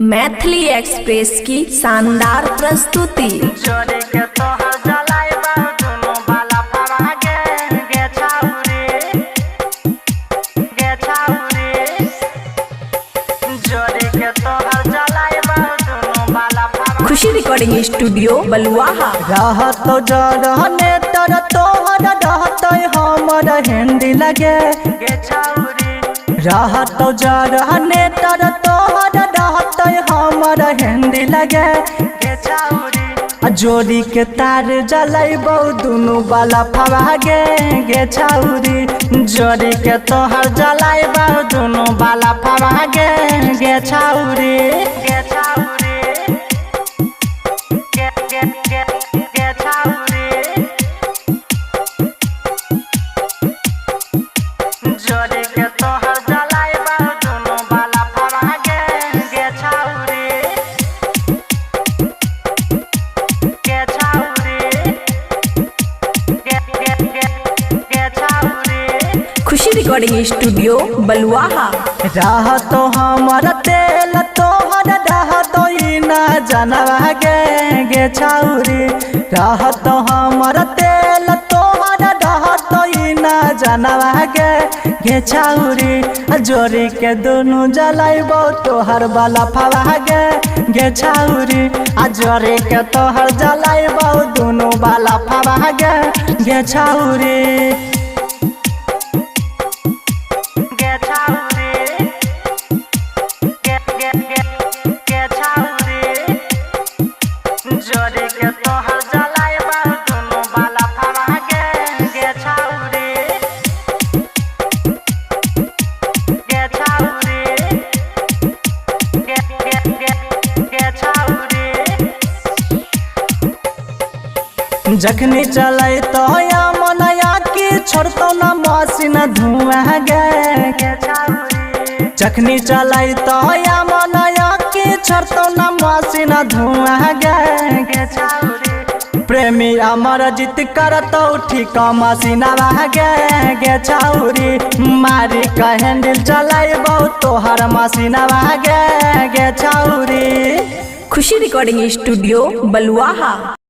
Maithili express की शानदार प्रस्तुति। खुशी रिकॉर्डिंग स्टूडियो बलुआहा। रहत जरने तर तोहर रहत हमर हिंदी लगे रहत जरने तर तोहर रहत हमर हिंदी लगे जोड़ी के तार जलैबौ दुनू बाला फवागे गे छौरी जोड़ी के तोहर जलैबौ दुनू बाला फवागे गे छौरी गे छौरी खुशी रिकॉर्डिंग स्टूडियो बलुआहा। रहतो हमर तेल तोहर रहतो न जनवा गे छौरी रहतो हमर तेल तोहर रहतो न जनवा गे छौरी जोड़ी के दुनू जलैबौ तोहर बाला फवा गे छौरी जोड़ी के तोहर जलैबौ दुनू बाला फवा गे छौरी जखनी चलै तो अमन अक्की छोड़तो न मसीन धुआं गे जखनी चलै तो अमन अक्की छोड़तो न मसीन धुआं गे प्रेमी अमरजीत करतो ठीक मसीनवा गे छौरी मारी का हैंडल चलैबौ तोहर मसीनवा गे छौरी। खुशी रिकॉर्डिंग स्टूडियो बलुआहा।